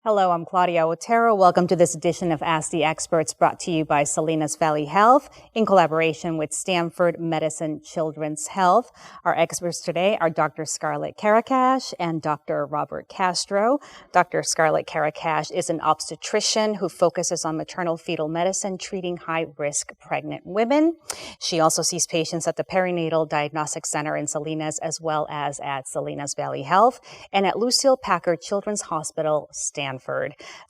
Hello, I'm Claudia Otero. Welcome to this edition of Ask the Experts, brought to you by Salinas Valley Health in collaboration with Stanford Medicine Children's Health. Our experts today are Dr. Scarlett Karakash and Dr. Robert Castro. Dr. Scarlett Karakash is an obstetrician who focuses on maternal fetal medicine, treating high-risk pregnant women. She also sees patients at the Perinatal Diagnostic Center in Salinas, as well as at Salinas Valley Health and at Lucile Packard Children's Hospital, Stanford.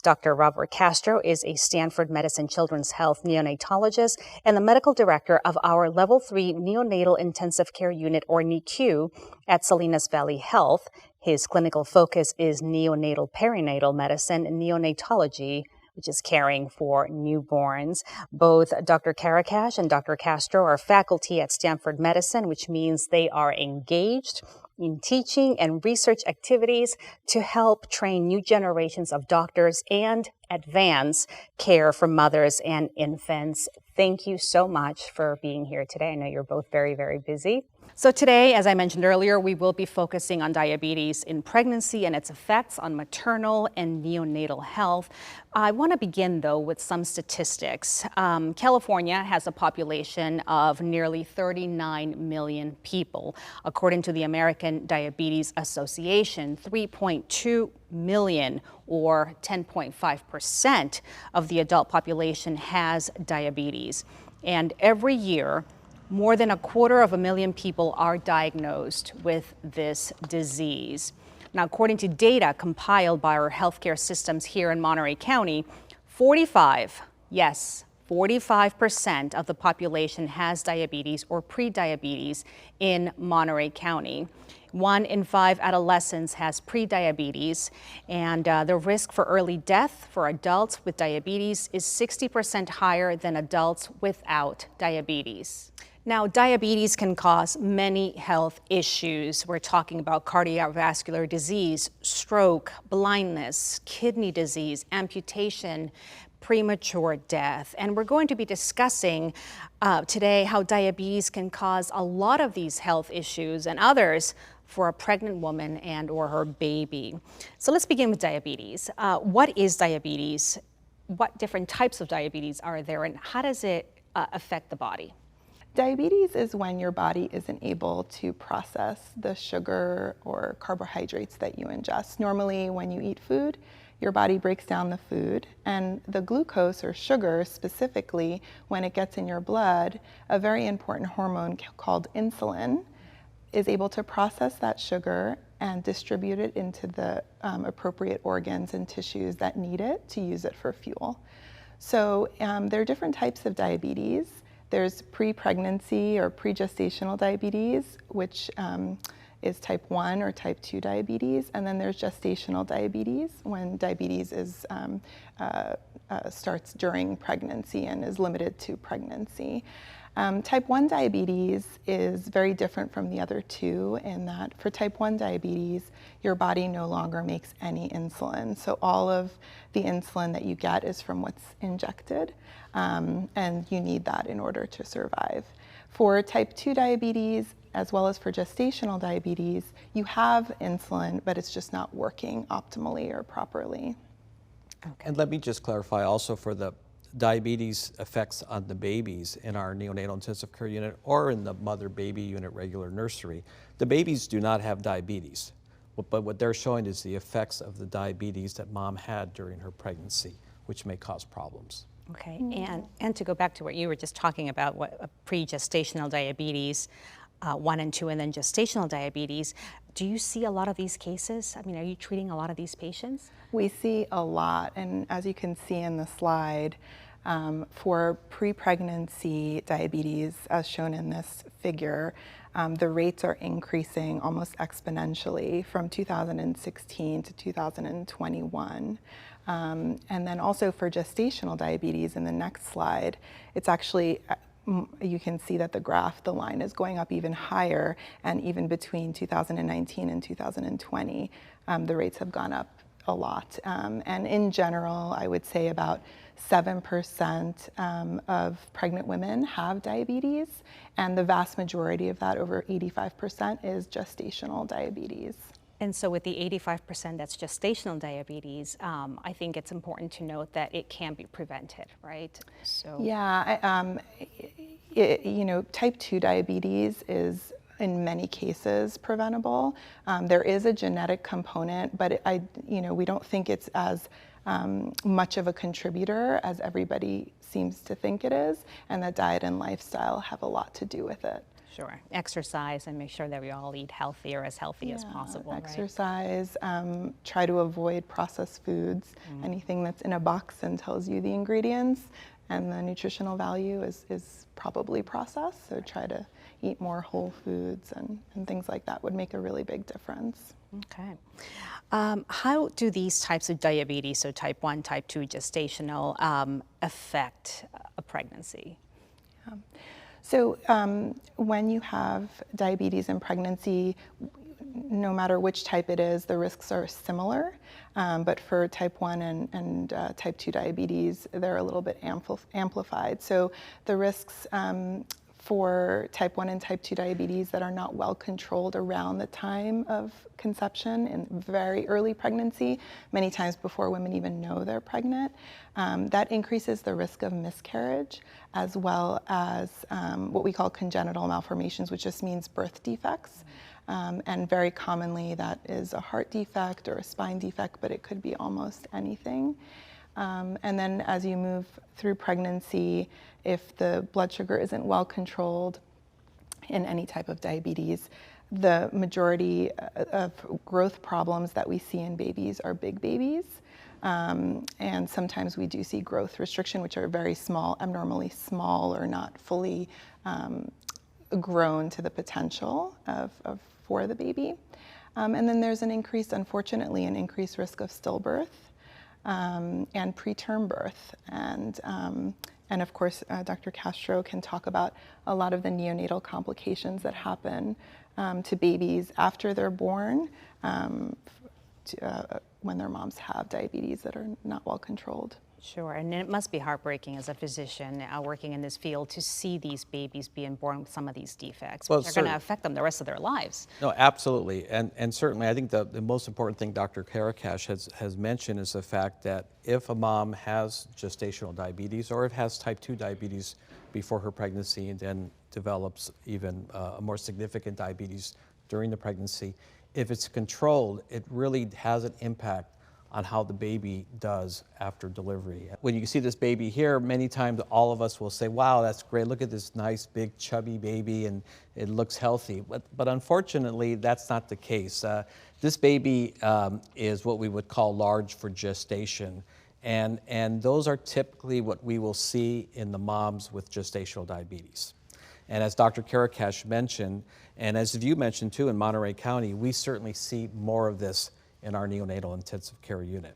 Dr. Robert Castro is a Stanford Medicine Children's Health neonatologist and the medical director of our Level 3 Neonatal Intensive Care Unit, or NICU, at Salinas Valley Health. His clinical focus is neonatal perinatal medicine and neonatology, which is caring for newborns. Both Dr. Karakash and Dr. Castro are faculty at Stanford Medicine, which means they are engaged in teaching and research activities to help train new generations of doctors and advance care for mothers and infants. Thank you so much for being here today. I know you're both very, very busy. So today, as I mentioned earlier, we will be focusing on diabetes in pregnancy and its effects on maternal and neonatal health. I want to begin, though, with some statistics. California has a population of nearly 39 million people. According to the American Diabetes Association, 3.2 million, or 10.5% of the adult population has diabetes. And every year, more than 250,000 people are diagnosed with this disease. Now, according to data compiled by our healthcare systems here in Monterey County, 45% of the population has diabetes or prediabetes in Monterey County. 1 in 5 adolescents has prediabetes, and the risk for early death for adults with diabetes is 60% higher than adults without diabetes. Now, diabetes can cause many health issues. We're talking about cardiovascular disease, stroke, blindness, kidney disease, amputation, premature death. And we're going to be discussing today how diabetes can cause a lot of these health issues and others for a pregnant woman and or her baby. So let's begin with diabetes. What is diabetes? What different types of diabetes are there, and how does it affect the body? Diabetes is when your body isn't able to process the sugar or carbohydrates that you ingest. Normally, when you eat food, your body breaks down the food, and the glucose, or sugar specifically, when it gets in your blood, a very important hormone called insulin is able to process that sugar and distribute it into the appropriate organs and tissues that need it to use it for fuel. So there are different types of diabetes. There's pre-pregnancy or pre-gestational diabetes, which is type 1 or type 2 diabetes. And then there's gestational diabetes, when diabetes starts during pregnancy and is limited to pregnancy. Type 1 diabetes is very different from the other two in that for type 1 diabetes, your body no longer makes any insulin. So all of the insulin that you get is from what's injected, and you need that in order to survive. For type 2 diabetes, as well as for gestational diabetes, you have insulin, but it's just not working optimally or properly. Okay. And let me just clarify also for the diabetes effects on the babies in our neonatal intensive care unit or in the mother-baby unit regular nursery. The babies do not have diabetes, but what they're showing is the effects of the diabetes that mom had during her pregnancy, which may cause problems. Okay, and to go back to what you were just talking about, what pre-gestational diabetes, 1 and 2, and then gestational diabetes, do you see a lot of these cases? I mean, are you treating a lot of these patients? We see a lot, and as you can see in the slide, for pre-pregnancy diabetes, as shown in this figure, the rates are increasing almost exponentially from 2016 to 2021. And then also for gestational diabetes in the next slide, it's actually, you can see that the graph, the line is going up even higher, and even between 2019 and 2020, the rates have gone up a lot. And in general, I would say about 7% of pregnant women have diabetes, and the vast majority of that, over 85%, is gestational diabetes. And so with the 85% that's gestational diabetes, I think it's important to note that it can be prevented, right? So Yeah, type 2 diabetes is in many cases preventable. There is a genetic component, but we don't think it's as much of a contributor as everybody seems to think it is, and that diet and lifestyle have a lot to do with it. sure, exercise and make sure that we all eat healthy or as healthy as possible, right? Exercise, try to avoid processed foods, anything that's in a box and tells you the ingredients and the nutritional value is probably processed, so try to eat more whole foods and things like that would make a really big difference. Okay. How do these types of diabetes, so type 1, type 2, gestational, affect a pregnancy? So when you have diabetes in pregnancy, no matter which type it is, the risks are similar. But for type 1 and type 2 diabetes, they're a little bit amplified. So the risks for type 1 and type 2 diabetes that are not well controlled around the time of conception in very early pregnancy, many times before women even know they're pregnant, that increases the risk of miscarriage, as well as what we call congenital malformations, which just means birth defects. And very commonly that is a heart defect or a spine defect, but it could be almost anything. And then as you move through pregnancy, if the blood sugar isn't well controlled in any type of diabetes, the majority of growth problems that we see in babies are big babies. And sometimes we do see growth restriction, which are very small, abnormally small or not fully grown to the potential for the baby. And then there's unfortunately, an increased risk of stillbirth and preterm birth. And of course, Dr. Castro can talk about a lot of the neonatal complications that happen to babies after they're born when their moms have diabetes that are not well controlled. Sure, and it must be heartbreaking as a physician working in this field to see these babies being born with some of these defects, which are going to affect them the rest of their lives. No, absolutely, and certainly I think the most important thing Dr. Karakash has mentioned is the fact that if a mom has gestational diabetes or if has type 2 diabetes before her pregnancy and then develops even a more significant diabetes during the pregnancy, if it's controlled, it really has an impact on how the baby does after delivery. When you see this baby here, many times all of us will say, wow, that's great, look at this nice big chubby baby and it looks healthy. But unfortunately, that's not the case. This baby is what we would call large for gestation. And those are typically what we will see in the moms with gestational diabetes. And as Dr. Karakash mentioned, and as you mentioned too in Monterey County, we certainly see more of this in our neonatal intensive care unit.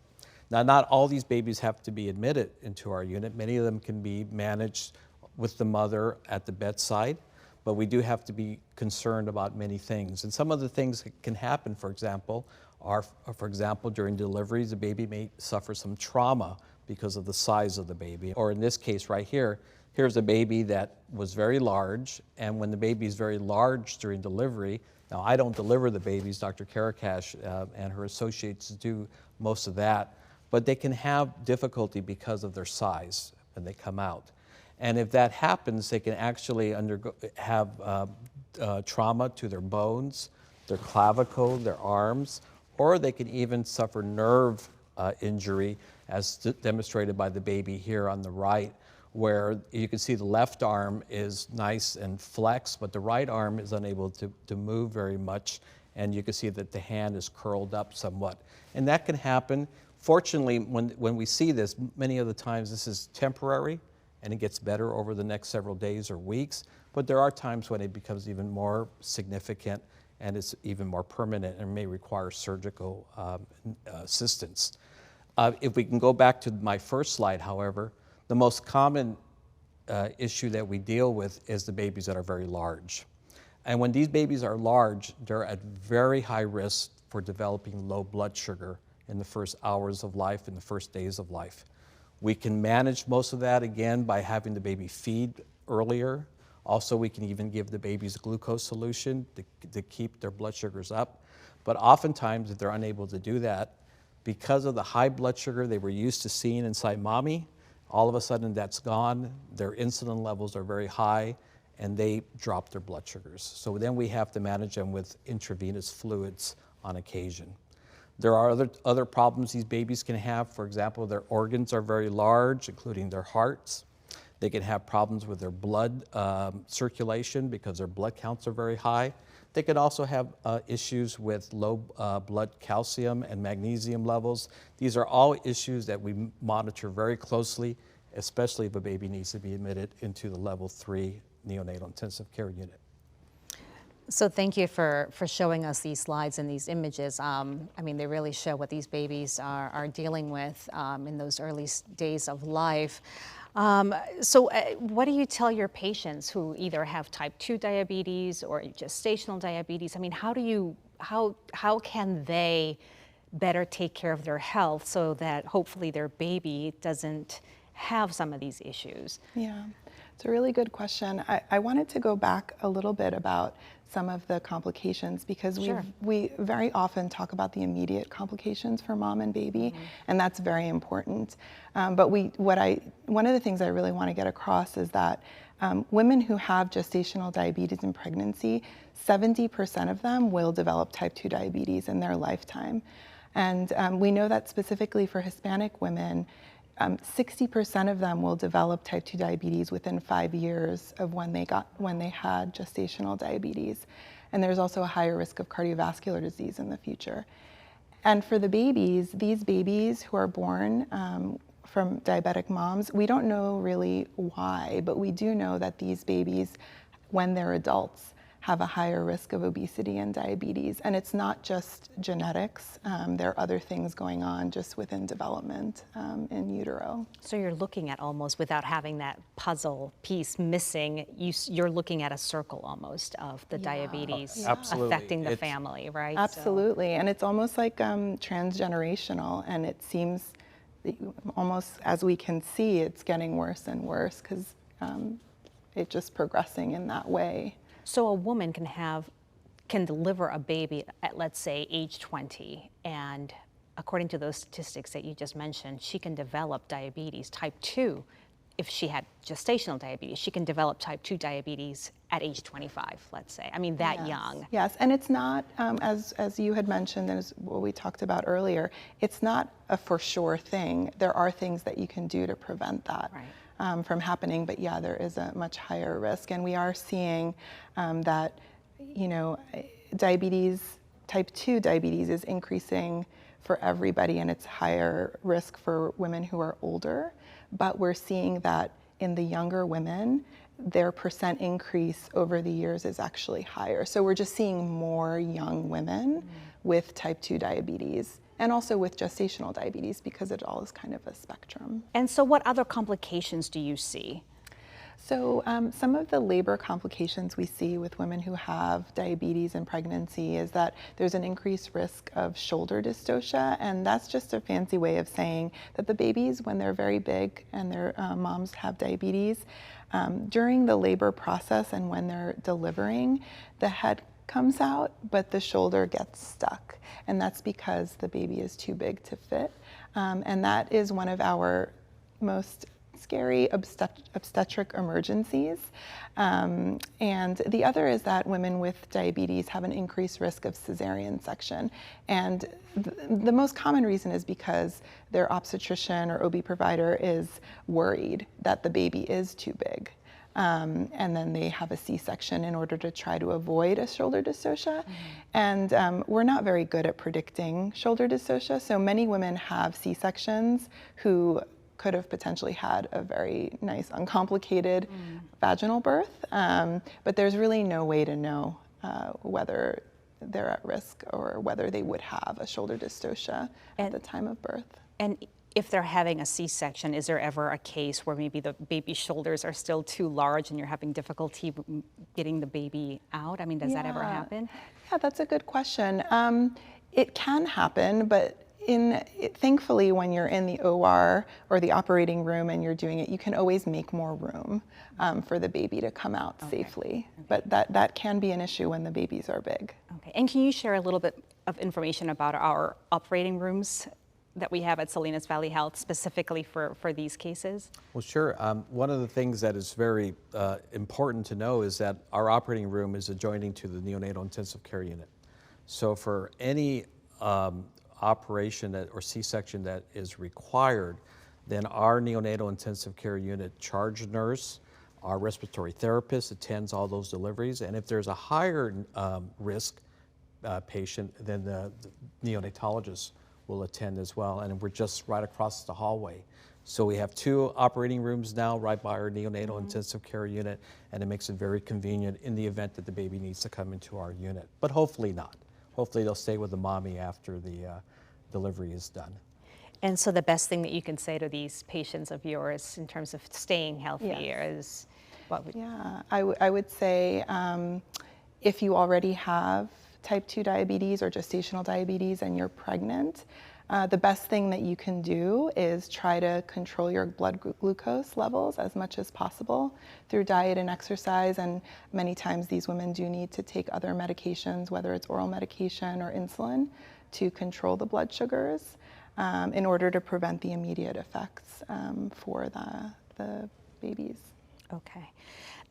Now, not all these babies have to be admitted into our unit. Many of them can be managed with the mother at the bedside, but we do have to be concerned about many things. And some of the things that can happen, for example, are, during deliveries, the baby may suffer some trauma because of the size of the baby. Or in this case right here, here's a baby that was very large, and when the baby is very large during delivery, now, I don't deliver the babies, Dr. Karakash and her associates do most of that, but they can have difficulty because of their size when they come out. And if that happens, they can actually have trauma to their bones, their clavicle, their arms, or they can even suffer nerve injury, as demonstrated by the baby here on the right, where you can see the left arm is nice and flexed, but the right arm is unable to move very much, and you can see that the hand is curled up somewhat. And that can happen. Fortunately, when we see this, many of the times this is temporary, and it gets better over the next several days or weeks, but there are times when it becomes even more significant and it's even more permanent and may require surgical assistance. If we can go back to my first slide, however, the most common issue that we deal with is the babies that are very large. And when these babies are large, they're at very high risk for developing low blood sugar in the first hours of life, in the first days of life. We can manage most of that, again, by having the baby feed earlier. Also, we can even give the babies a glucose solution to keep their blood sugars up. But oftentimes, if they're unable to do that, because of the high blood sugar they were used to seeing inside mommy, all of a sudden that's gone, their insulin levels are very high, and they drop their blood sugars. So then we have to manage them with intravenous fluids on occasion. There are other problems these babies can have. For example, their organs are very large, including their hearts. They can have problems with their blood circulation because their blood counts are very high. They could also have issues with low blood calcium and magnesium levels. These are all issues that we monitor very closely, especially if a baby needs to be admitted into the level 3 neonatal intensive care unit. So thank you for showing us these slides and these images. I mean, they really show what these babies are dealing with in those early days of life. So what do you tell your patients who either have type 2 diabetes or gestational diabetes? I mean, how can they better take care of their health so that hopefully their baby doesn't have some of these issues? Yeah, it's a really good question. I wanted to go back a little bit about some of the complications because we very often talk about the immediate complications for mom and baby, and that's very important. But one of the things I really want to get across is that women who have gestational diabetes in pregnancy, 70% of them will develop type 2 diabetes in their lifetime. And we know that specifically for Hispanic women, 60% of them will develop type 2 diabetes within 5 years of when they had gestational diabetes. And there's also a higher risk of cardiovascular disease in the future. And for the babies, these babies who are born from diabetic moms, we don't know really why, but we do know that these babies, when they're adults, have a higher risk of obesity and diabetes. And it's not just genetics. There are other things going on just within development in utero. So you're looking at almost, without having that puzzle piece missing, you're looking at a circle almost of the diabetes affecting the family, right? Absolutely. And it's almost like transgenerational. And it seems almost, as we can see, it's getting worse and worse because it's just progressing in that way. So a woman can deliver a baby at, let's say, age 20, and according to those statistics that you just mentioned, she can develop diabetes type 2. If she had gestational diabetes, she can develop type 2 diabetes at age 25, let's say. I mean, that young. Yes, and it's not, as you had mentioned, as what we talked about earlier, it's not a for sure thing. There are things that you can do to prevent that. Right. From happening, but yeah, there is a much higher risk, and we are seeing that, diabetes, type 2 diabetes is increasing for everybody, and it's higher risk for women who are older, but we're seeing that in the younger women, their percent increase over the years is actually higher. So we're just seeing more young women with type 2 diabetes. And also with gestational diabetes, because it all is kind of a spectrum. And so what other complications do you see? So some of the labor complications we see with women who have diabetes in pregnancy is that there's an increased risk of shoulder dystocia, and that's just a fancy way of saying that the babies, when they're very big and their moms have diabetes, during the labor process and when they're delivering, the head comes out, but the shoulder gets stuck. And that's because the baby is too big to fit. And that is one of our most scary obstetric emergencies. And the other is that women with diabetes have an increased risk of cesarean section. And the most common reason is because their obstetrician or OB provider is worried that the baby is too big. And then they have a C-section in order to try to avoid a shoulder dystocia. And we're not very good at predicting shoulder dystocia, so many women have C-sections who could have potentially had a very nice, uncomplicated vaginal birth, but there's really no way to know whether they're at risk or whether they would have a shoulder dystocia at the time of birth. And if they're having a C-section, is there ever a case where maybe the baby's shoulders are still too large and you're having difficulty getting the baby out? I mean, does that ever happen? Yeah, that's a good question. It can happen, but Thankfully, when you're in the OR or the operating room and you're doing it, you can always make more room for the baby to come out safely. But that can be an issue when the babies are big. Okay, and can you share a little bit of information about our operating rooms that we have at Salinas Valley Health specifically for these cases? Well, sure. One of the things that is very important to know is that our operating room is adjoining to the neonatal intensive care unit. So for any operation or C-section that is required, then our neonatal intensive care unit charge nurse, our respiratory therapist attends all those deliveries, and if there's a higher risk patient, then the neonatologist will attend as well, and we're just right across the hallway. So we have 2 operating rooms now right by our neonatal intensive care unit, and it makes it very convenient in the event that the baby needs to come into our unit, but hopefully not. Hopefully they'll stay with the mommy after the delivery is done. And so the best thing that you can say to these patients of yours in terms of staying healthy is what would... Yeah, I would say if you already have type 2 diabetes or gestational diabetes and you're pregnant, the best thing that you can do is try to control your blood glucose levels as much as possible through diet and exercise. And many times these women do need to take other medications, whether it's oral medication or insulin, to control the blood sugars in order to prevent the immediate effects for the babies. Okay.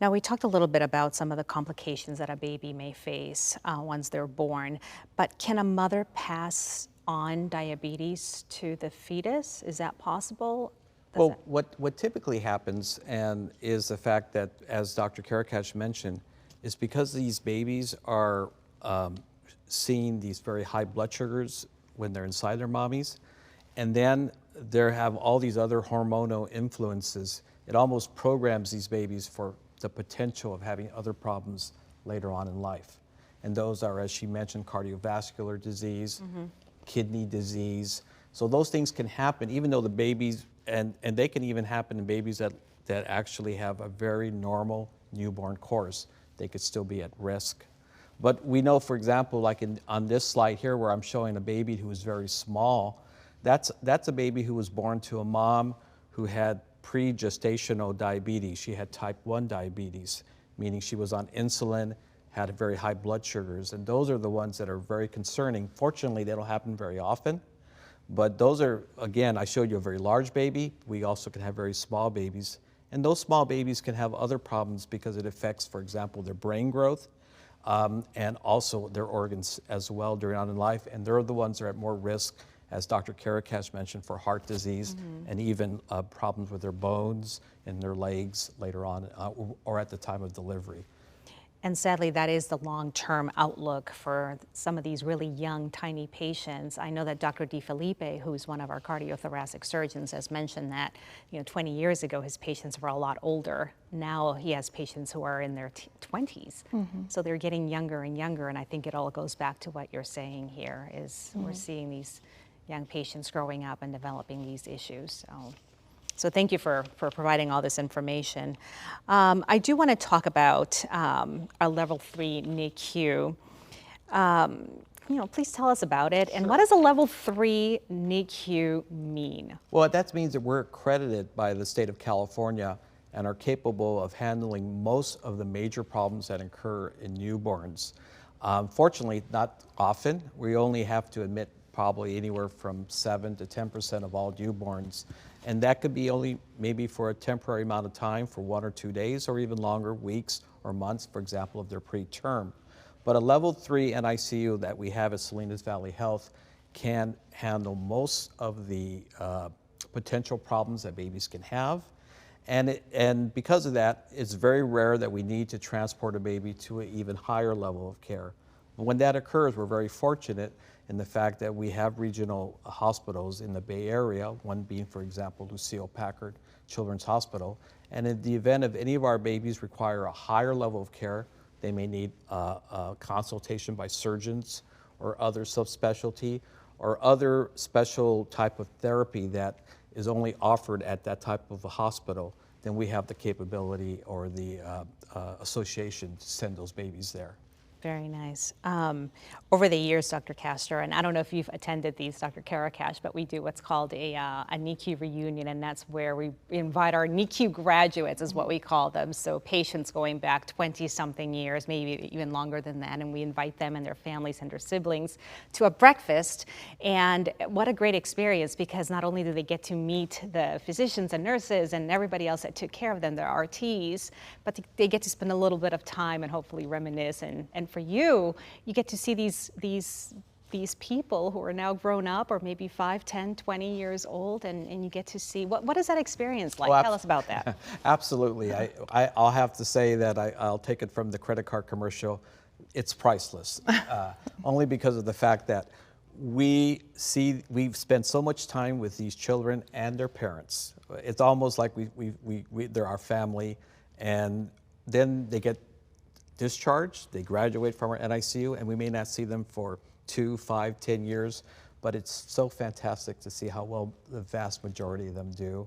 Now, we talked a little bit about some of the complications that a baby may face once they're born, but can a mother pass on diabetes to the fetus? Is that possible? Well, what typically happens and is the fact that, as Dr. Karakash mentioned, is because these babies are seeing these very high blood sugars when they're inside their mommies, and then they have all these other hormonal influences, it almost programs these babies for the potential of having other problems later on in life. And those are, as she mentioned, cardiovascular disease, kidney disease. So those things can happen even though the babies, and they can even happen in babies that actually have a very normal newborn course. They could still be at risk. But we know, for example, like on this slide here where I'm showing a baby who is very small, that's a baby who was born to a mom who had pre-gestational diabetes. She had type 1 diabetes, meaning she was on insulin, had very high blood sugars, and those are the ones that are very concerning. Fortunately, they don't happen very often, but those are, again, I showed you a very large baby. We also can have very small babies, and those small babies can have other problems because it affects, for example, their brain growth and also their organs as well during on in life, and they're the ones that are at more risk, as Dr. Karakash mentioned, for heart disease and even problems with their bones and their legs later on or at the time of delivery. And sadly, that is the long-term outlook for some of these really young, tiny patients. I know that Dr. DeFelipe, who's one of our cardiothoracic surgeons, has mentioned that 20 years ago, his patients were a lot older. Now he has patients who are in their 20s. So they're getting younger and younger, and I think it all goes back to what you're saying here, is we're seeing these young patients growing up and developing these issues. So thank you for providing all this information. I do want to talk about our level 3 NICU. Please tell us about it. And what does a level 3 NICU mean? Well, that means that we're accredited by the state of California and are capable of handling most of the major problems that occur in newborns. Fortunately, not often. We only have to admit probably anywhere from 7 to 10% of all newborns. And that could be only maybe for a temporary amount of time, for 1 or 2 days, or even longer, weeks or months, for example, if they're preterm. But a level 3 NICU that we have at Salinas Valley Health can handle most of the potential problems that babies can have. And because of that, it's very rare that we need to transport a baby to an even higher level of care. But when that occurs, we're very fortunate in the fact that we have regional hospitals in the Bay Area, one being, for example, Lucile Packard Children's Hospital. And in the event of any of our babies require a higher level of care, they may need a consultation by surgeons or other subspecialty or other special type of therapy that is only offered at that type of a hospital, then we have the capability or the association to send those babies there. Very nice. Over the years, Dr. Castor, and I don't know if you've attended these, Dr. Karakash, but we do what's called a NICU reunion, and that's where we invite our NICU graduates, is what we call them. So patients going back 20-something years, maybe even longer than that, and we invite them and their families and their siblings to a breakfast. And what a great experience, because not only do they get to meet the physicians and nurses and everybody else that took care of them, their RTs, but they get to spend a little bit of time and hopefully reminisce. And for you, you get to see these people who are now grown up, or maybe 5, 10, 20 years old, and you get to see, what is that experience like? Tell us about that. Absolutely. I'll have to say that I'll take it from the credit card commercial. It's priceless, only because of the fact that we've spent so much time with these children and their parents. It's almost like they're our family, and then they get discharged, they graduate from our NICU, and we may not see them for 2, 5, 10 years, but it's so fantastic to see how well the vast majority of them do.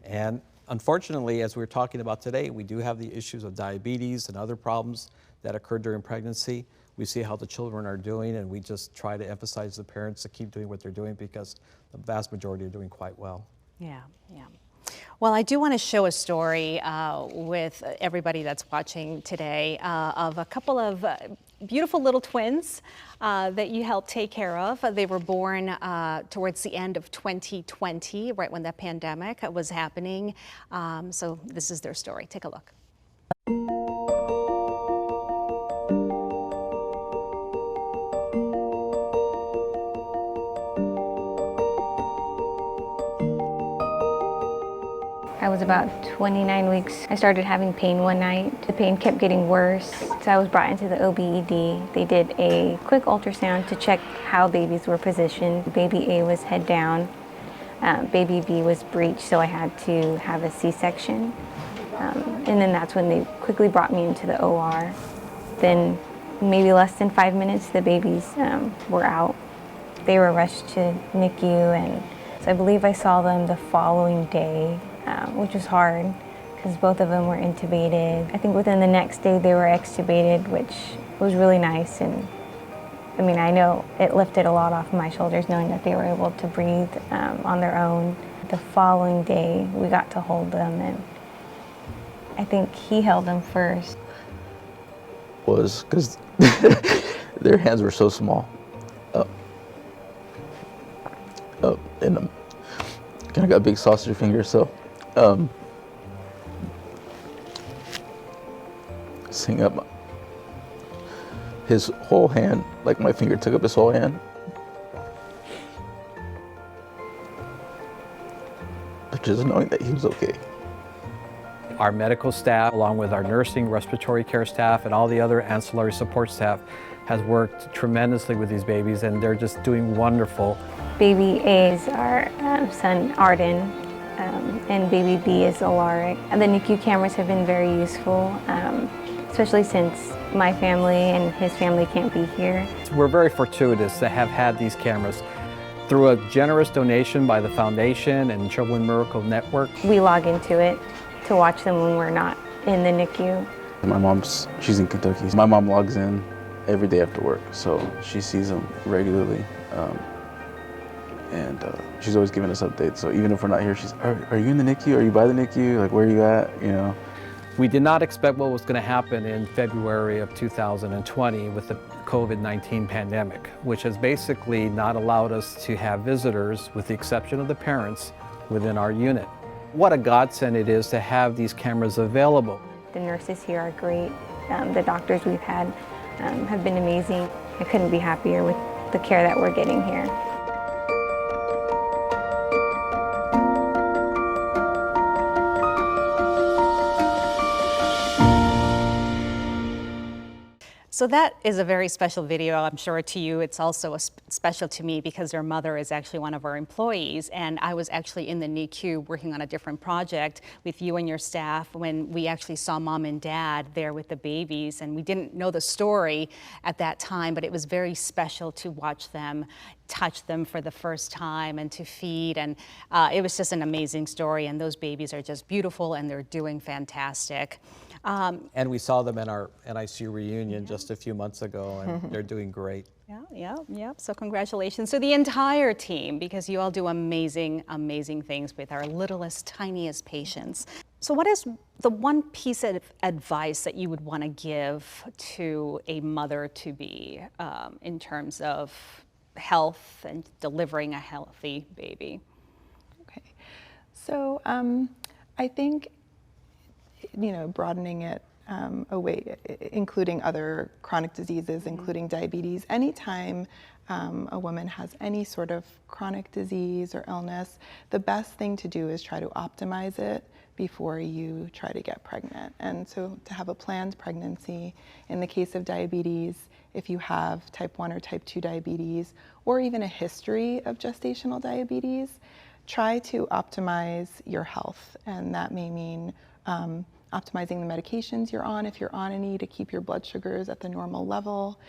And unfortunately, as we're talking about today, we do have the issues of diabetes and other problems that occur during pregnancy. We see how the children are doing, and we just try to emphasize the parents to keep doing what they're doing, because the vast majority are doing quite well. Yeah, yeah. Well, I do want to show a story with everybody that's watching today of a couple of beautiful little twins that you helped take care of. They were born towards the end of 2020, right when the pandemic was happening. So this is their story. Take a look. I was about 29 weeks. I started having pain one night. The pain kept getting worse, so I was brought into the OB-ED. They did a quick ultrasound to check how babies were positioned. Baby A was head down. Baby B was breech, so I had to have a C-section. And then that's when they quickly brought me into the OR. Then maybe less than 5 minutes, the babies were out. They were rushed to NICU, and so I believe I saw them the following day. Which was hard because both of them were intubated. I think within the next day they were extubated, which was really nice. And I mean, I know it lifted a lot off my shoulders knowing that they were able to breathe on their own. The following day we got to hold them, and I think he held them first. Was because their hands were so small. And kind of got big sausage fingers, so seeing up his whole hand, like my finger took up his whole hand. But just knowing that he was okay. Our medical staff, along with our nursing, respiratory care staff, and all the other ancillary support staff, has worked tremendously with these babies, and they're just doing wonderful. Baby A is our son Arden, and baby B is Alaric. And the NICU cameras have been very useful, especially since my family and his family can't be here. We're very fortuitous to have had these cameras. Through a generous donation by the Foundation and Children Miracle Network. We log into it to watch them when we're not in the NICU. My she's in Kentucky. My mom logs in every day after work, so she sees them regularly. And she's always giving us updates. So even if we're not here, she's, are you in the NICU? Are you by the NICU? Like, where are you at? You know. We did not expect what was going to happen in February of 2020 with the COVID-19 pandemic, which has basically not allowed us to have visitors, with the exception of the parents, within our unit. What a godsend it is to have these cameras available. The nurses here are great. The doctors we've had have been amazing. I couldn't be happier with the care that we're getting here. So that is a very special video, I'm sure to you. It's also special to me because their mother is actually one of our employees, and I was actually in the NICU working on a different project with you and your staff when we actually saw mom and dad there with the babies, and we didn't know the story at that time, but it was very special to watch them, touch them for the first time and to feed, and it was just an amazing story, and those babies are just beautiful and they're doing fantastic. And we saw them in our NICU reunion just a few months ago, and they're doing great. Yeah. So congratulations to the entire team, because you all do amazing, amazing things with our littlest, tiniest patients. So what is the one piece of advice that you would want to give to a mother-to-be in terms of health and delivering a healthy baby? Okay. So I think, broadening it away, including other chronic diseases, including diabetes. Anytime a woman has any sort of chronic disease or illness, the best thing to do is try to optimize it before you try to get pregnant. And so to have a planned pregnancy, in the case of diabetes, if you have type 1 or type 2 diabetes, or even a history of gestational diabetes, try to optimize your health. And that may mean optimizing the medications you're on, if you're on any, to keep your blood sugars at the normal level,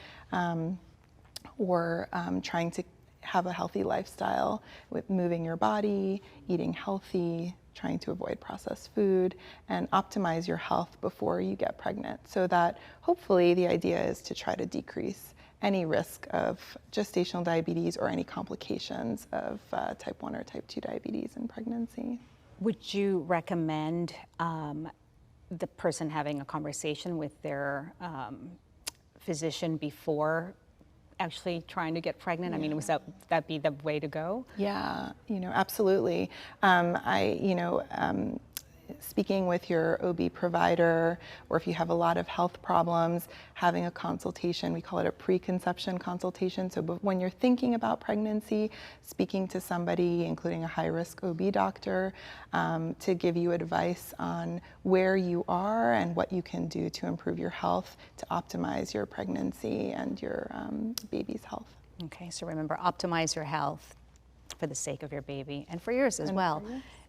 or trying to have a healthy lifestyle with moving your body, eating healthy, trying to avoid processed food, and optimize your health before you get pregnant, so that hopefully the idea is to try to decrease any risk of gestational diabetes or any complications of type 1 or type 2 diabetes in pregnancy. Would you recommend the person having a conversation with their physician before actually trying to get pregnant? I mean, would that be the way to go? Yeah, absolutely. Speaking with your OB provider, or if you have a lot of health problems, having a consultation, we call it a preconception consultation. So when you're thinking about pregnancy, speaking to somebody, including a high-risk OB doctor, to give you advice on where you are and what you can do to improve your health, to optimize your pregnancy and your baby's health. Okay, so remember, optimize your health for the sake of your baby and for yours as well.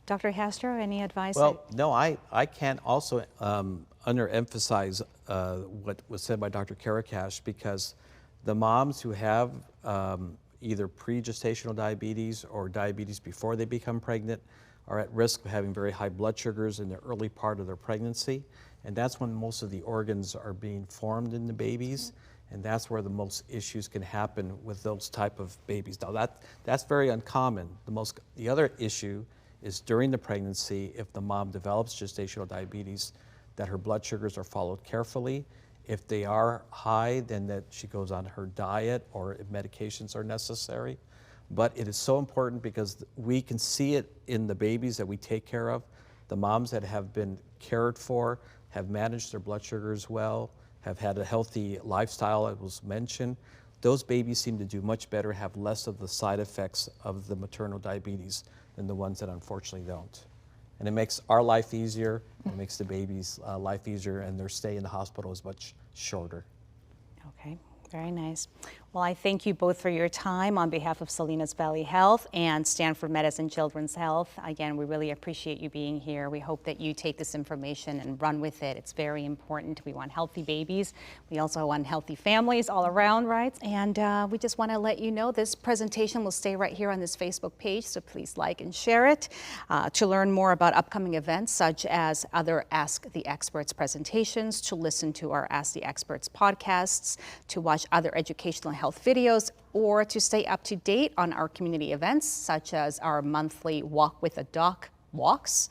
Dr. Castro, any advice? Well, no, I can't also underemphasize what was said by Dr. Karakash, because the moms who have either pre-gestational diabetes or diabetes before they become pregnant are at risk of having very high blood sugars in the early part of their pregnancy. And that's when most of the organs are being formed in the babies. And that's where the most issues can happen with those type of babies. Now that's very uncommon. The other issue is during the pregnancy, if the mom develops gestational diabetes, that her blood sugars are followed carefully. If they are high, then that she goes on her diet, or if medications are necessary. But it is so important because we can see it in the babies that we take care of. The moms that have been cared for, have managed their blood sugars well, have had a healthy lifestyle, as was mentioned, those babies seem to do much better, have less of the side effects of the maternal diabetes than the ones that unfortunately don't. And it makes our life easier, it makes the baby's life easier, and their stay in the hospital is much shorter. Okay, very nice. Well, I thank you both for your time on behalf of Salinas Valley Health and Stanford Medicine Children's Health. Again, we really appreciate you being here. We hope that you take this information and run with it. It's very important. We want healthy babies. We also want healthy families all around, right? And we just want to let you know this presentation will stay right here on this Facebook page, so please like and share it. To learn more about upcoming events such as other Ask the Experts presentations, to listen to our Ask the Experts podcasts, to watch other educational health videos, or to stay up to date on our community events such as our monthly Walk with a Doc walks,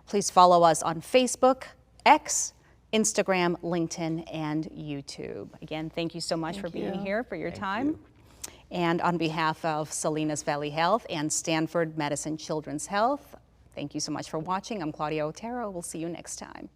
please follow us on Facebook, X, Instagram, LinkedIn, and YouTube. Again, thank you so much for being here, for your time. And on behalf of Salinas Valley Health and Stanford Medicine Children's Health, thank you so much for watching. I'm Claudia Otero. We'll see you next time.